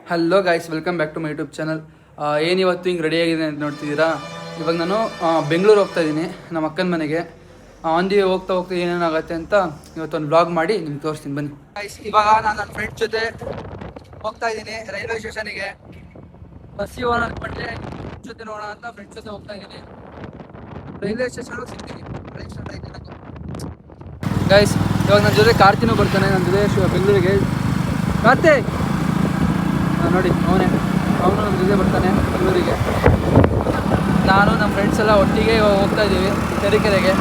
Hello guys, welcome back to my YouTube channel. ಏನಿವತ್ತು ಹಿಂಗೆ ರೆಡಿಯಾಗಿದೆ ಅಂತ ನೋಡ್ತಿದ್ದೀರಾ. ಇವಾಗ ನಾನು ಬೆಂಗಳೂರು ಹೋಗ್ತಾ ಇದ್ದೀನಿ ನಮ್ಮ ಅಕ್ಕನ ಮನೆಗೆ. ಆನ್ ದಿ ಹೋಗ್ತಾ ಏನೇನಾಗುತ್ತೆ ಅಂತ ಇವತ್ತೊಂದು ವ್ಲಾಗ್ ಮಾಡಿ ನಿಮ್ಗೆ ತೋರಿಸ್ತೀನಿ, ಬನ್ನಿ ಗೈಸ್. ಇವಾಗ ನಾನು ನನ್ನ ಫ್ರೆಂಡ್ಸ್ ಜೊತೆ ಹೋಗ್ತಾ ಇದ್ದೀನಿ ರೈಲ್ವೆ ಸ್ಟೇಷನಿಗೆ. ಬಸ್ಸಿಗೆ ಹೋಗೋಣ ಅಂದ್ಕೊಂಡ್ರೆ ಜೊತೆ ನೋಡೋಣ ಅಂತ ಫ್ರೆಂಡ್ಸ್ ಜೊತೆ ಹೋಗ್ತಾ ಇದ್ದೀನಿ. ರೈಲ್ವೆ ಸ್ಟೇಷನ್ ಸಿಗ್ತೀನಿ ಗೈಸ್. ಇವಾಗ ನನ್ನ ಜೊತೆ ಕಾರ್ತಿನೂ ಬರ್ತಾನೆ ನನ್ನ ಜೊತೆ ಬೆಂಗಳೂರಿಗೆ. ಕಾರ್ತಿ ನೋಡಿ, ಅವನು ನಮ್ಮ ಜೊತೆ ಬರ್ತಾನೆ ಬೆಂಗಳೂರಿಗೆ. ನಾನು ನಮ್ಮ ಫ್ರೆಂಡ್ಸ್ ಎಲ್ಲ ಒಟ್ಟಿಗೆ ಹೋಗ್ತಾ ಇದ್ದೀವಿ ತರೀಕೆರೆಗೆ.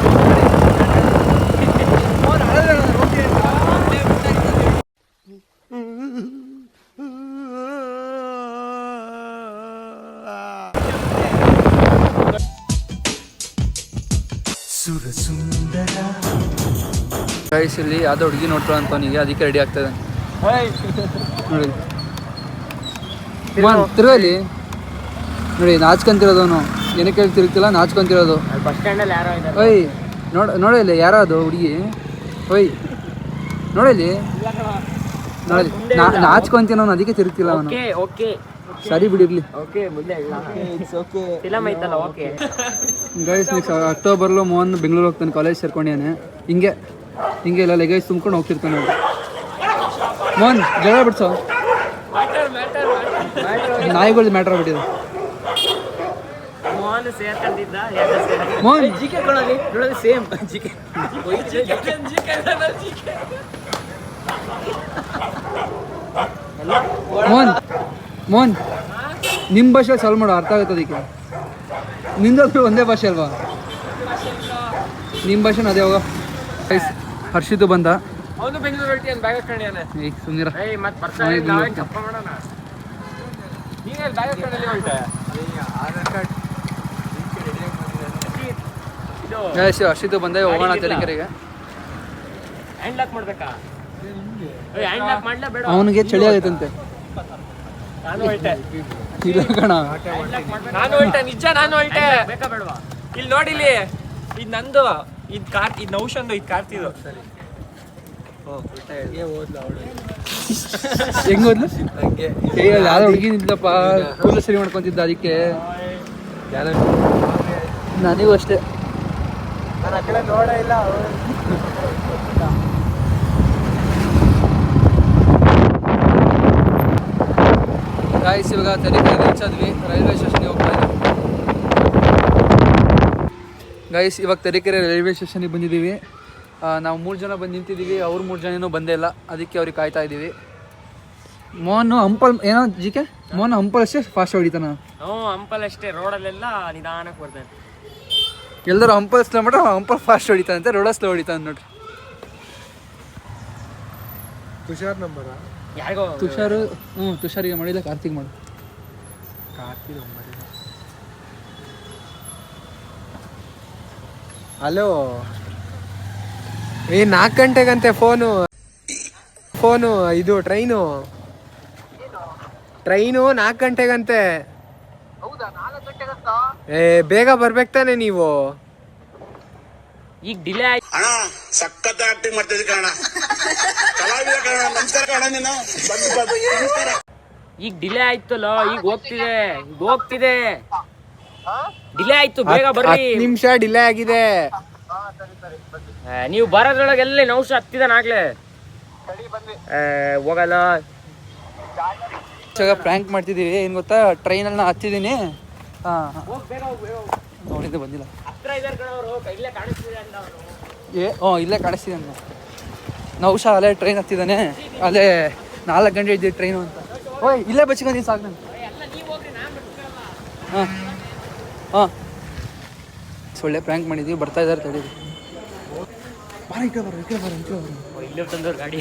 ಗೈಸ್, ಇಲ್ಲಿ ಯಾವುದೋ ಹುಡುಗಿ ನೋಡ್ತಾ ಅಂತವನಿಗೆ, ಅದಕ್ಕೆ ರೆಡಿ ಆಗ್ತಾ ಇದ್ದಾನೆ ನೋಡಿ. ತಿರುಗಲಿ ನೋಡಿ, ನಾಚ್ಕೊಂತಿರೋದವನು. ಏನಕ್ಕೆ ತಿರುಗ್ತಿಲ್ಲ, ನಾಚ್ಕೊಂತಿರೋದು. ಬಸ್ ಸ್ಟ್ಯಾಂಡಲ್ಲಿ ಯಾರೋ ಇದ್ದಾರೆ. ಓಯ್ ನೋಡಿಲ್ಲ, ಯಾರೋ ಅದು ಹುಡುಗಿ. ಓಯ್ ನೋಡಿಲಿ, ನೋಡಿ ನಾಚ್ಕೊಂತೀನೋ, ಅದಕ್ಕೆ ತಿರುಗ್ತಿಲ್ಲ ಅವನು. ಸರಿ ಬಿಡಿರ್ಲಿ. ಗೈಸ್, ನೆಕ್ಸ್ಟ್ ಅಕ್ಟೋಬರ್ಲು ಮೋಹನ್ ಬೆಂಗಳೂರು ಹೋಗ್ತಾನೆ, ಕಾಲೇಜ್ ಸೇರ್ಕೊಂಡಿದ್ದಾನೆ. ಹಿಂಗೆ ಎಲ್ಲ ಲಗೇಜ್ ತುಂಬ್ಕೊಂಡು ಹೋಗ್ತಿರ್ತಾನೆ ಅವ್ರು. ಮೋಹನ್ ಜಗಳ ಬಿಡ್ಸೋ, ನಾಯಿಗಳು ಮ್ಯಾಟ್ರ್ ಆಗ್ಬಿಟ್ಟಿದೆ. ಮೋಹನ್ ಸೇಮ್ ಮೋಹನ್ ನಿಮ್ಮ ಭಾಷೆ ಸಾಲ್ವ್ ಮಾಡೋ, ಅರ್ಥ ಆಗುತ್ತೆ ಅದಕ್ಕೆ. ನಿಂದಾದ್ರೂ ಒಂದೇ ಭಾಷೆ ಅಲ್ವಾ, ನಿಮ್ಮ ಭಾಷೆನ ಅದೇ. ಹೋಗ ಗೈಸ್, ಹರ್ಷಿತು ಬಂದ. ಅವನು ಬೆಂಗಳೂರು ಹೊರಟಿಯಾನ, ಬ್ಯಾಗ್ ಹಾಕೊಂಡಿಯಾನೆ. ಈಗ ಸುಮ್ಮನಿರ. ಮತ್ತೆ ಬರ್ತಾನೆ, ನಾವೇ ಕಪ್ಪ ಮಾಡೋಣ. ನೀನು ಬ್ಯಾಗ್ ಹಾಕೊಂಡಲ್ಲಿ ಹೊರಟೆ. ಗೈಸ್, ಹರ್ಷಿತು ಬಂದ, ಹೋಗೋಣ ತರೀಕೆರೆಗೆ. ಹ್ಯಾಂಡ್ ಲಾಕ್ ಮಾಡ್ಬೇಕಾ? ಹ್ಯಾಂಡ್ ಲಾಕ್ ಮಾಡ್ಲಾ ಬೇಡ? ಅವನಿಗೆ ಚಳಿ ಆಗೈತಂತೆ. ನಾನು ಹೊರಟೆ. ಇಲ್ಲ ಕಣ, ನಾನು ಹೊರಟೆ, ನಿಜ ನಾನು ಹೊರಟೆ. ಬೇಕಾ ಬೇಡವಾ? ಇಲ್ಲಿ ನೋಡಿಲಿ, ಇದು ನಂದು, ಇದು ಕಾರ್, ಇದು ನೌಶಂದು, ಇದು ಕಾರ್ತಿದು. ಹೆಂಗ್ ಹೋದ್ಲು? ಯಾವ್ದೋ ಹುಡುಗಿ ನಿಂತಪ್ಪ, ಕೂದಲು ಸರಿ ಮಾಡ್ಕೊಂತಿದ್ದ, ಅದಕ್ಕೆ. ನನಗೂ ಅಷ್ಟೇ. ನೋಡ ಇಲ್ಲ. ಗಾಯ್ಸ್, ಇವಾಗ ತರೀಕೆರೆಗೆ ರೀಚ್ ಆದ್ವಿ, ರೈಲ್ವೆ ಸ್ಟೇಷನ್ಗೆ ಹೋಗ್ತಾ ಇದ್ದೀವಿ. ಗೈಸ್, ಇವಾಗ ತರೀಕೆರೆ ರೈಲ್ವೆ ಸ್ಟೇಷನ್ಗೆ ಬಂದಿದ್ದೀವಿ. ನಾವು 3 ಜನ ಬಂದು ನಿಂತಿದ್ದೀವಿ, ಅವ್ರು 3 ಜನನೂ ಬಂದೇ ಇಲ್ಲ, ಅದಕ್ಕೆ ಅವ್ರಿಗೆ ಕಾಯ್ತಾ ಇದ್ದೀವಿ. ಮೋಹನ್ ಹಂಪಲ್ ಏನೋ ಜಿಕೆ, ಮೋಹನ್ ಹಂಪಲ್ ಅಷ್ಟೇ ಫಾಸ್ಟ್ ಹೊಡಿತಾನ. ಹಂಪಲ್ ಅಷ್ಟೇ, ರೋಡಲ್ಲೆಲ್ಲ ನಿಧಾನಕ್ಕೆ ಬರ್ತಾನೆ. ಎಲ್ಲರೂ ಹಂಪಲ್ ಸ್ಲೋ ಮಾಡ್ರೆ ಹಂಪಲ್ ಫಾಸ್ಟ್ ಹೊಡಿತಾನಂತೆ, ರೋಡ ಸ್ಲೋ ಹೊಡಿತಾನೆ ನೋಡ್ರಿ. ತುಷಾರ್ ನಂಬರ ಯಾರಿಗೋ? ತುಷಾರು, ತುಷಾರಿಗೆ ಮಾಡಿಲ್ಲ, ಕಾರ್ತಿಕ್ ಮಾಡು. ಹಲೋ, 4 ಗಂಟೆಗಂತೆ ಫೋನು. ಇದು ಟ್ರೈನು 4 ಗಂಟೆಗಂತೆ. ಬೇಗ ಬರ್ಬೇಕು ತಾನೆ ನೀವು. ಈಗ ಡಿಲೇ ಆಯ್ತು. ಸಖತ್ ಆಕ್ಟಿಂಗ್ ಮಾಡ್ತಿದ್ದೆ ಕಣ, ಈಗ ಡಿಲೇ ಆಯ್ತಲ್ಲ, ಈಗ ಹೋಗ್ತಿದೆ. ಡಿಲೇ ಆಯ್ತು, ಬೇಗ ಬರ್ರಿ. 10 ನಿಮಿಷ ಡಿಲೇ ಆಗಿದೆ. ನೀವು ಬರೋದ್ರೊಳಗೆ ಎಲ್ಲ ನೌಶ ಹತ್ತಿದಾನ ಆಗ್ಲೇ. ಹೋಗಲ್ಲ. ಪ್ರ್ಯಾಂಕ್ ಮಾಡ್ತಿದ್ದೀವಿ. ಏನು ಗೊತ್ತಾ, ಟ್ರೈನಲ್ಲಿ ನಾನು ಹತ್ತಿದ್ದೀನಿ. ನೋಡಿದ್ದು ಬಂದಿಲ್ಲ. ಇಲ್ಲೇ ಕಾಣಿಸ್ತಿದೆ ಅಂತ. ನೌಶ ಅಲ್ಲೇ ಟ್ರೈನ್ ಹತ್ತಿದ್ದಾನೆ, ಅಲ್ಲೇ 4 ಗಂಟೆ ಇದ್ದೀವಿ ಟ್ರೈನು ಅಂತ. ಓಯ್, ಇಲ್ಲೇ ಬಚ್ಕೊಂಡು ಸಾಕು ನಾನು. ಹಾಂ, ಸೊಳ್ಳೆ ಪ್ರ್ಯಾಂಕ್ ಮಾಡಿದ್ದೀವಿ, ಬರ್ತಾ ಇದ್ದಾರೆ, ತಡೀರಿ. ಇಲ್ಲೇ ತಂದವ್ರು ಗಾಡಿ.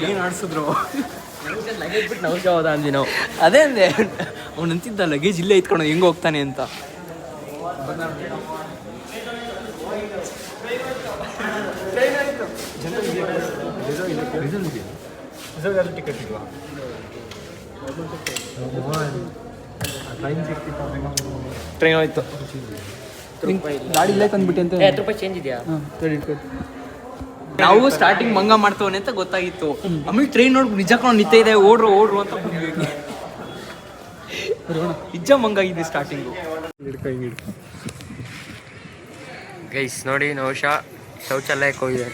ಏನು ಆಡಿಸಿದ್ರು ಲಗೇಜ್ ಬಿಟ್ಟು ನೌಶ ಹೋದ ಅಂದ್ವಿ ನಾವು. ಅದೇ ಅಂದೆ, ಅವ್ನು ಅಂತಿದ್ದ ಲಗೇಜ್ ಇಲ್ಲೇ ಇತ್ಕೊಂಡು ಹೆಂಗೆ ಹೋಗ್ತಾನೆ ಅಂತ. ರಿಸರ್ವ್ ಟಿಕೆಟ್ ಇಲ್ವಾ? ಟ್ರೈನ್ ಹೋಯ್ತು. ಗಾಡಿ ಇಲ್ಲೇ ತಂದ್ಬಿಟ್ಟೆ ಅಂತ 10 ರೂಪಾಯಿ ಚೇಂಜ್ ಇದೆಯಾ? ಹಾಂ ಸರಿ ಇಟ್ಕೊಳ್ಳಿ. ನಾವು ಸ್ಟಾರ್ಟಿಂಗ್ ಮಂಗ ಮಾಡ್ತವನೆ ಅಂತ ಗೊತ್ತಾಗಿತ್ತು. ಆಮೇಲೆ ಟ್ರೈನ್ ನೋಡ್ಬಿಟ್ಟು ನಿಜ ಕಣ ನಿಂತ ಇದೆ, ಓಡ್ರು ಅಂತ ನಿಜ ಮಂಗ ಇದೆ ಸ್ಟಾರ್ಟಿಂಗು. ಗೈಸ್ ನೋಡಿ ನೌಶ ಶೌಚಾಲಯಕ್ಕೆ ಹೋಗಿದೆ.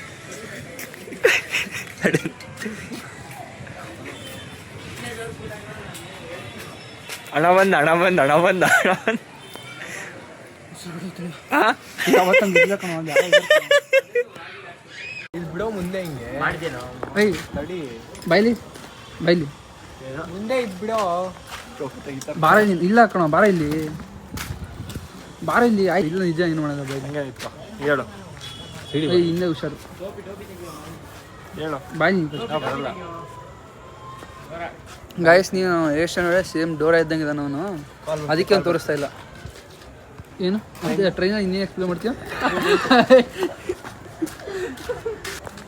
ಹಣ ಬಂದ ಇಲ್ಲಿ ಬಿಡೋ ಮುಂದೆ ಹಿಂಗೆ ಏಯ್ ತಡಿ ಬೈಲಿ ಮುಂದೆ ಇದ್ ಬಿಡೋ. ಬಾರ ಇಲ್ಲಿ ಇಲ್ಲ ಕಣ, ಬಾರ ಇಲ್ಲಿ ಆಯ್ತು. ಇಲ್ಲ ನಿಜ ಏನು ಮಾಡೋದು ಬೈಲಿ. ಹೇಳು ಏಯ್ ಹಿಂದೆ ಹುಷಾರು. ಹೇಳು ಬಾಯ್ ಬರಲ್ಲ. ಗಾಯಸ್ ನೀವು ಎಷ್ಟು ನೋಡಿ ಸೇಮ್ ಡೋರ ಇದ್ದಂಗೆ ಇದ್ದಾನೆ ಅವನು, ಅದಕ್ಕೆ ಅವ್ನು ತೋರಿಸ್ತಾ ಇಲ್ಲ. ಏನು ಟ್ರೈನಲ್ಲಿ ಇನ್ನೇನು ಎಕ್ಸ್ಪ್ಲೇನ್ ಮಾಡ್ತೀಯ?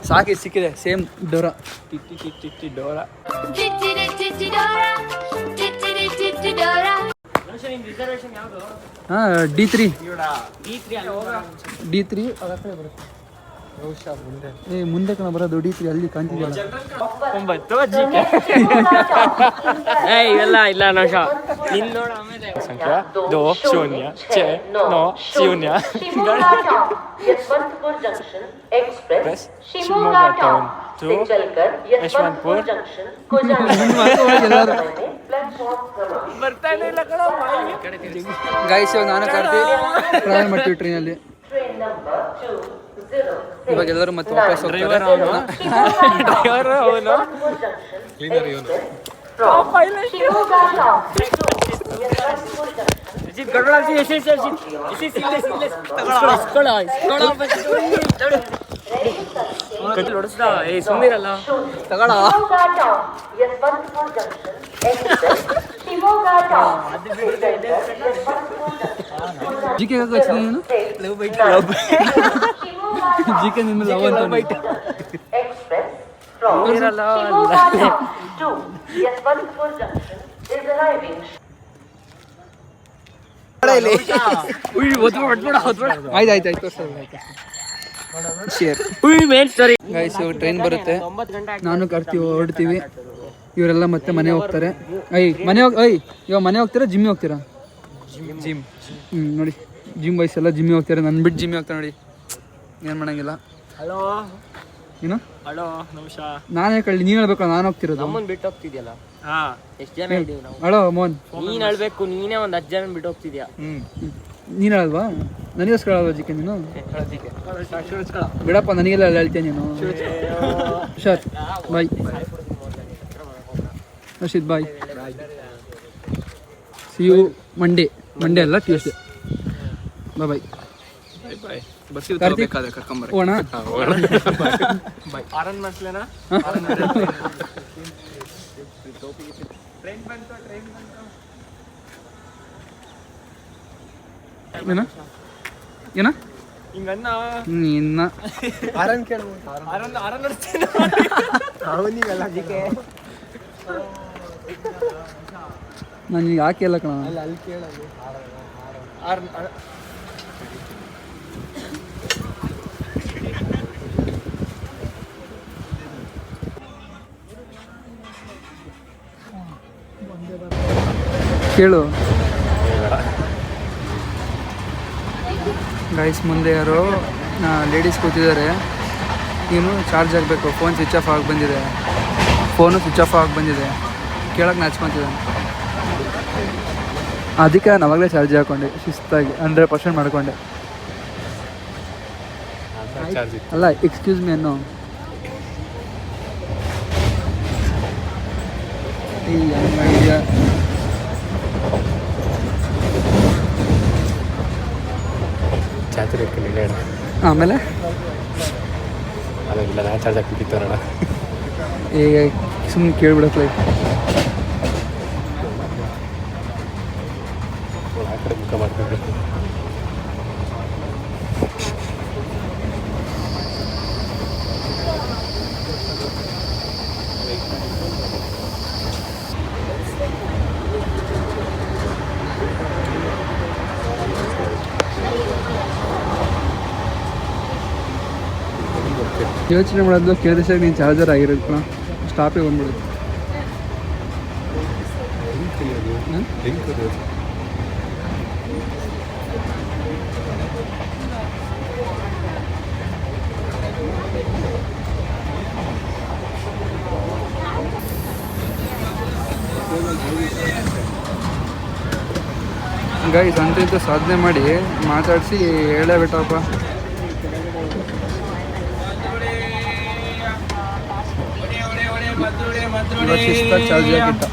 ಸಾಕಿ ಸಿಕ್ಕಿದೆ ಸೇಮ್ ಡೋರ. ಡೋರ ಹಾಂ D3 ಬರುತ್ತೆ. ಏ ಮುಂದೆ ಕಣ ಬರೋದು D3 ಅಲ್ಲಿ ಕಾಣ್ತಿದೆಯಲ್ಲ. 9 ಇವೆಲ್ಲ ಇಲ್ಲ ನೌಶ ನಿನ್ ನೋಡ. ಆಮೇಲೆ ಸಂಖ್ಯೆ 2 0 6 9 0 Yeshwantpur junction express Shimoga town से चलकर यशवंतपुर जंक्शन को ಬರ್ತಾನೆ ಇಲ್ಲ ಕಣ. ಗಾಯಸ್ ಇವಾಗ ನಾನು ಕಾರ್ತಿ ಟ್ರಾವೆಲ್ ಮಾಡ್ತೀವಿ ಟ್ರೈನಲ್ಲಿ. ट्रेन नंबर 20 ಇವಾಗ ಎಲ್ಲರೂ ಮತ್ತೆ ವಾಪಸ್ ಡ್ರೈವರ್ ಹೋಗ್ತಾರೆ. ಡ್ರೈವರ್ ಅವನು शिमोगा टाउन यशवंतपुर जंक्शन ಗಡಳ ಹೊಡಿಸ್ದ. ಏ ಸುಮ್ಮನಿರಲ್ಲ ತಗೊಳ. Shimoga town Yeshwanthpur junction express Shimoga town ಜಿಕೆ ಹಚ್ಚಿದೆ ನೀನು? ಜಿಕೆ ನಿಮ್ಮ ಲವ್ ಅಂತ एक्सप्रेस from ಇರಲ್ಲ. Shimoga Town to Yashwantpur Junction is arriving. ಆಯ್ತು ಶೇರ್. ಗೈಸ್ ಇವಾಗ ಟ್ರೈನ್ ಬರುತ್ತೆ, ನಾನು ಕಾರ್ತೀವಿ ಹೊರಡ್ತೀವಿ. ಇವರೆಲ್ಲ ಮತ್ತೆ ಮನೆ ಹೋಗ್ತಾರೆ. ಇವಾಗ ಮನೆ ಹೋಗ್ತೀರಾ ಜಿಮ್ಮಿಗೆ ಹೋಗ್ತೀರಾ? ಜಿಮ್ ನೋಡಿ ಜಿಮ್ ಬಾಯ್ಸ್ ಎಲ್ಲ ಜಿಮ್ಮಿಗೆ ಹೋಗ್ತಾರೆ. ನನ್ನ ಬಿಟ್ಟು ಜಿಮ್ಮಿಗೆ ಹೋಗ್ತಾರೆ ನೋಡಿ, ಏನು ಮಾಡಂಗಿಲ್ಲ. ಹಲೋ ಏನು ಹಲೋ ನಮಸ್ಕಾರ. ನಾನೇ ಕಳ್ಳಿ ನೀನು ಹೇಳ್ಬೇಕು, ನಾನು ಹೋಗ್ತಿರೋದು. ನಮ್ಮನ್ ಬಿಟ್ಟು ಹೋಗ್ತಿದ್ಯಲ್ಲ. ಹಾ ಎಷ್ಟು ಜನ ಇದೀವಿ ನಾವು? ಹಲೋ ಮೋಹನ್, ನೀನ್ ಹೇಳ್ಬೇಕು. ನೀನೇ ಒಂದ್ 10 ಜನ ಬಿಟ್ಟು ಹೋಗ್ತಿದ್ಯಾ. ನೀನು ಹೇಳಲ್ವಾ? ನನಗೋಸ್ಕರ ಹೇಳಲ್ವಾ ಜಿಕೆ ನೀನು? ಬಿಡಪ್ಪ, ನನಗೆಲ್ಲ ಹೇಳ್ತೀಯ ನೀನು. ಹುಷಾರ್, ಬಾಯ್. ರಶೀದ್ ಬಾಯ್. ಸಿ ಯು ಮಂಡೇ ಅಲ್ಲ ಟ್ಯೂಸ್ಡೇ. ಬಾಯ್. ಕಾರ್ತಿಕ್ ಹೋಗೋಣ? ಆರನ್ ಮಾಡ್ಲೇನಾ? ಏನ ಹಿಂಗನ್ನ ನಿನ್ನ ಆರನ್ ಕೇಳು. ಆರನ್ ನಡ್ಸ್ತೇನೆ ಅವನಿಗಲ್ಲ ಅದಕ್ಕೆ ನಾನು ಈಗ ಹಾಕಿ ಎಲ್ಲ ಕಣ. ಅಲ್ಲಿ ಕೇಳೋದು. ಕೇಳು ಗೈಸ್. ಮುಂದೆ ಯಾರೋ ಲೇಡೀಸ್ ಕೂತಿದ್ದಾರೆ. ನೀನು ಚಾರ್ಜ್ ಆಗಬೇಕು. ಫೋನ್ ಸ್ವಿಚ್ ಆಫ್ ಆಗಿ ಬಂದಿದೆ. ಕೇಳಕ್ಕೆ ನಾಚ್ಕೊತಿದ್ದಾನೆ. ಅದಕ್ಕೆ ನಾನು ಅವಾಗಲೇ ಚಾರ್ಜ್ ಹಾಕ್ಕೊಂಡೆ ಶಿಸ್ತಾಗಿ 100% ಮಾಡ್ಕೊಂಡೆ. ಅಲ್ಲ ಎಕ್ಸ್ಕ್ಯೂಸ್ ಮೀ ಅನ್ನೋ. ಆಮೇಲೆ ಈಗ ಸುಮ್ಮನೆ ಕೇಳ್ಬಿಡಕ್ಕೆ ಯೋಚನೆ ಮಾಡೋದು ಕೇಳಿದ್ರೆ ನೀನು ಚಾರ್ಜರ್ ಆಗಿರೋದು ಸ್ಟಾಪಿಗೆ ಬಂದ್ಬಿಡು. ಗೈಸ್ ಅಂತೂ ಸಾಧನೆ ಮಾಡಿ ಮಾತಾಡಿಸಿ ಹೇಳೇಬಿಟ್ಟಪ್ಪ. ಇವತ್ತು ಶಿಸ್ತಾಗಿ ಚಾರ್ಜ್ ಆಗಿತ್ತ.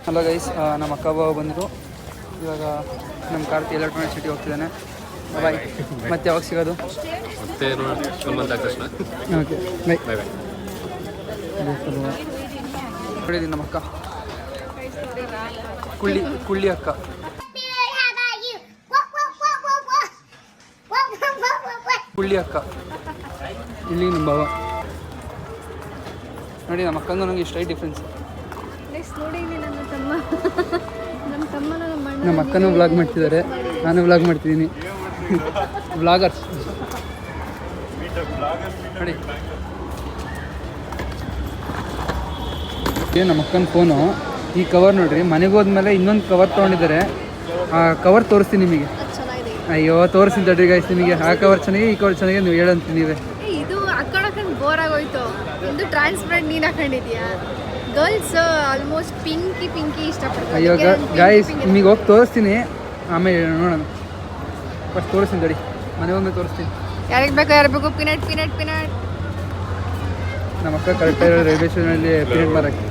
ಹಲೋ ಗೈಸ್, ನಮ್ಮ ಅಕ್ಕ ಬಾವ ಬಂದರು. ಇವಾಗ ನಮ್ಮ ಕಾರ್ತಿ ಎಲೆಕ್ಟ್ರಾನಿಕ್ ಸಿಟಿ ಹೋಗ್ತಿದ್ದಾನೆ. ಬಾಯ್. ಮತ್ತೆ ಯಾವಾಗ ಸಿಗೋದು? Okay bye bye. ನೋಡಿದ್ದೀನಿ ನಮ್ಮ ಅಕ್ಕ, ಕುಳ್ಳಿ ಅಕ್ಕ. ಕುಳ್ಳಿ ಅಕ್ಕ ಇಲ್ಲಿ ನಮ್ಮ ಬಾವ. ನೋಡಿ ನಮ್ಮ ಅಕ್ಕಂಗೂ ನನಗೆ ಇಷ್ಟ ಡಿಫ್ರೆನ್ಸ್. ನಮ್ಮ ಅಕ್ಕನೂ ವ್ಲಾಗ್ ಮಾಡ್ತಿದ್ದಾರೆ, ನಾನು ವ್ಲಾಗ್ ಮಾಡ್ತಿದ್ದೀನಿ. ವ್ಲಾಗರ್ಸ್ ನೋಡಿ. ನಮ್ಮ ಅಕ್ಕನ ಫೋನು ಈ ಕವರ್ ನೋಡ್ರಿ. ಮನೆಗೆ ಹೋದ್ಮೇಲೆ ಇನ್ನೊಂದು ಕವರ್ ತೊಗೊಂಡಿದ್ದಾರೆ. ಆ ಕವರ್ ತೋರಿಸ್ತೀನಿ ನಿಮಗೆ. ಅಯ್ಯೋ ತೋರಿಸ್ತೀನಿ ತಡ್ರಿ ಗೈಸ್ ನಿಮಗೆ. ಆ ಕವರ್ ಚೆನ್ನಾಗಿ, ಈ ಕವರ್ ಚೆನ್ನಾಗಿ, ನೀವು ಹೇಳಂತ ನೀವೇ. ಇದು ಹಾಕೊಂಡು ಬೋರ್ ಆಗೋಯ್ತು. ಇದು ಟ್ರಾನ್ಸ್ಪರೆಂಟ್ ನೀನು ಹಾಕೊಂಡಿದ್ಯಾ? ಗರ್ಲ್ಸ್ ಆಲ್ಮೋಸ್ಟ್ ಪಿಂಕಿ ಇಷ್ಟಪಡ್ತಾರೆ. ಅಯ್ಯೋ ಗೈಸ್ ನಿಮಗೆ ಹೋಗಿ ತೋರಿಸ್ತೀನಿ, ಆಮೇಲೆ ನೋಡೋಣ. ಫಸ್ಟ್ ತೋರಿಸ್ತೀನಿ ತಡಿ, ಮನೆ ಹೋದ್ಮೇಲೆ ತೋರಿಸ್ತೀನಿ. ಯಾರಿಗೆ ಬೇಕು ಪಿನಟ್. ನಮ್ಮ ಅಕ್ಕ ಕರೆಕ್ಟಾಗಿ ರೈಲ್ವೆ ಸ್ಟೇಷನಲ್ಲಿ ಪಿನಟ್ ಮಾರಕ್ಕೆ.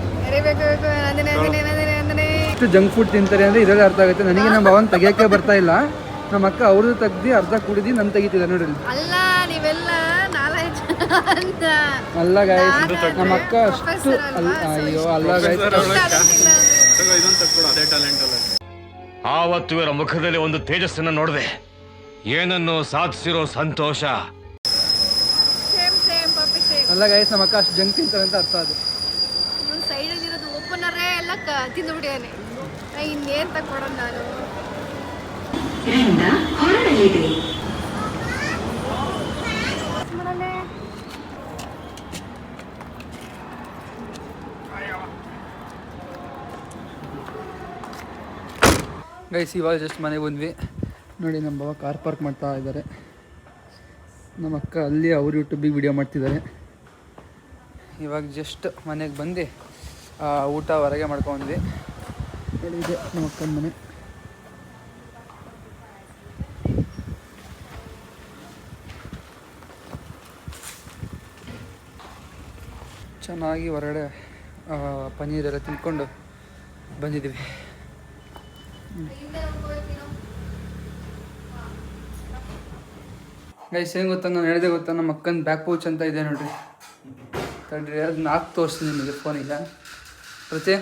ಎಷ್ಟು ಜಂಕ್ ಫುಡ್ ತಿಂತಾರೆ ಅಂದರೆ ಇದರಲ್ಲಿ ಅರ್ಥ ಆಗುತ್ತೆ ನನಗೆ. ನಮ್ಮ ಭಾವನ ತೆಗಿಯೋಕ್ಕೆ ಬರ್ತಾ ಇಲ್ಲ. ನಮ್ಮ ಅಕ್ಕ ಅವ್ರದ್ದು ತೆಗ್ದು ಅರ್ಧ ಕುಡಿದು ನನ್ನ ತೆಗಿತಿದ್ದಾರೆ ನೋಡಿ. ಅಲ್ಲ ನೀವೆಲ್ಲ ನಾಲೆಜ್ ಅಂತ ಅಲ್ಲ ಗೈಸ್, ನಮ್ಮ ಅಕ್ಕ ಅಷ್ಟು ಅಲ್ಲ. ಅಯ್ಯೋ ಅಲ್ಲ ಗೈಸ್, ಆವತ್ತು ಇವರ ಮುಖದಲ್ಲಿ ಒಂದು ತೇಜಸ್ಸನ್ನು ನೋಡಿದೆ. ಏನನ್ನು ಸಾಧಿಸಿರೋ ಸಂತೋಷ. ಅಲ್ಲ ಗೈಸ್, ನಮ್ಮ ಅಕ್ಕ ಅಷ್ಟು ಜಂಕ್ ತಿಂತಾರೆ ಅಂತ ಅರ್ಥ. ಅದು ಸೈಡಲ್ಲಿ ಇರೋದು ಓಪನರೇ ಎಲ್ಲ ತಿಂದುಬಿಟ್ಟಿಯಾನೆ. ಇನ್ನೇನು ತಗೊಡೋಣ ನಾನು. ಗೈಸ್ ಇವಾಗ ಜಸ್ಟ್ ಮನೆಗೆ ಬಂದ್ವಿ ನೋಡಿ. ನಮ್ಮ ಬಾವ ಕಾರ್ ಪಾರ್ಕ್ ಮಾಡ್ತಾ ಇದ್ದಾರೆ. ನಮ್ಮ ಅಕ್ಕ ಅಲ್ಲಿ ಅವ್ರು ಯೂಟ್ಯೂಬಿಗೆ ವಿಡಿಯೋ ಮಾಡ್ತಿದ್ದಾರೆ. ಇವಾಗ ಜಸ್ಟ್ ಮನೆಗೆ ಬಂದು ಊಟ ಹೊರಗೆ ಮಾಡ್ಕೊಂಡ್ವಿ ನೋಡಿ. ಇದೆ ನಮ್ಮ ಅಕ್ಕನ ಮನೆ. ಚೆನ್ನಾಗಿ ಹೊರಗಡೆ ಪನ್ನೀರೆಲ್ಲ ತಿನ್ಕೊಂಡು ಬಂದಿದ್ದೀವಿ. ಗೈಸ್ ಏನು ಗೊತ್ತಾ, ನಾನು ಹೇಳಿದೆ ಗೊತ್ತಾ, ನಮ್ಮ ಅಕ್ಕನ ಬ್ಯಾಕ್ ಪೌಚ್ ಅಂತ ಇದೆ ನೋಡ್ರಿ. ತಡ್ರಿ ಅದನ್ನ ಹಾಕಿ ತೋರಿಸ್ತೀನಿ ನಿಮಗೆ ಫೋನಿಗೆ. ಪ್ರತಿ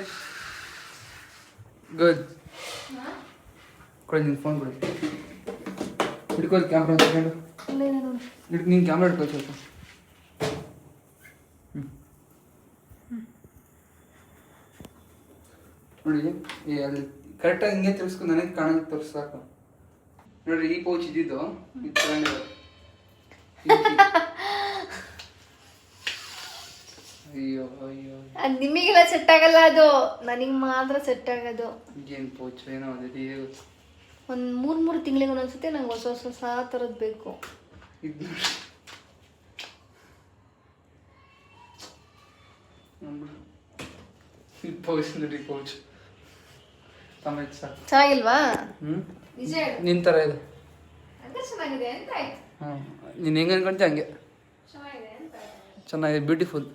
ಗುಡ್ ಕೊಡಿ, ನಿನ್ನ ಫೋನ್ ಕೊಡಿ. ಹಿಡ್ಕೊಳ್ಳಿ ಕ್ಯಾಮ್ರಾ ಅಂತ ಹೇಳು. ನೀನು ಕ್ಯಾಮ್ರಾ ಹಿಡ್ಕೊಳ್ಳಿ ಸ್ವಲ್ಪ. ನೋಡಿ ಅಲ್ಲಿ ಕರೆಕ್ಟಾಗಿ ಹಿಂಗೆ ತಿರ್ಸ್ಕೊಂಡು ನನಗೆ ಕಾಣೋಕ್ಕೆ ತೋರಿಸಾಕು. ನೋಡ್ರಿ ಈ ಪೌಚ್ ಇದ್ದಿದ್ದು ಇದು ತಗೊಂಡಿರೋದು. ಅಯ್ಯೋ ಅದು ನಿಮಗೆಲ್ಲ ಸೆಟ್ ಆಗಲ್ಲ, ಅದು ನನಗೆ ಮಾತ್ರ ಸೆಟ್ ಆಗೋದು. ಏನು ಪೌಚ್ ಏನೋ ಅದಿದೆ. ಒಂದು 3 ತಿಂಗಳಿಗೆ ಒಂದೊಂದ್ಸತಿ ನಂಗೆ ಹೊಸ ಥರದ್ದು ಬೇಕು. ಇದು ಪೌಚ್ ನೋಡಿ, ಪೌಚ್ ಟೊಮೆಟೊ ಸಾಕು. ಚೆನ್ನಾಗಿಲ್ವಾ? ನಿನ್ನ ಥರ ಇದೆ. ಚೆನ್ನಾಗಿದೆ ಅಂತ ಆಯ್ತು. ಹಾಂ ನೀನು ಹೆಂಗೆ ಅನ್ಕೊಂತೀಯ ಹಂಗೆ ಚೆನ್ನಾಗಿದೆ, ಬ್ಯೂಟಿಫುಲ್.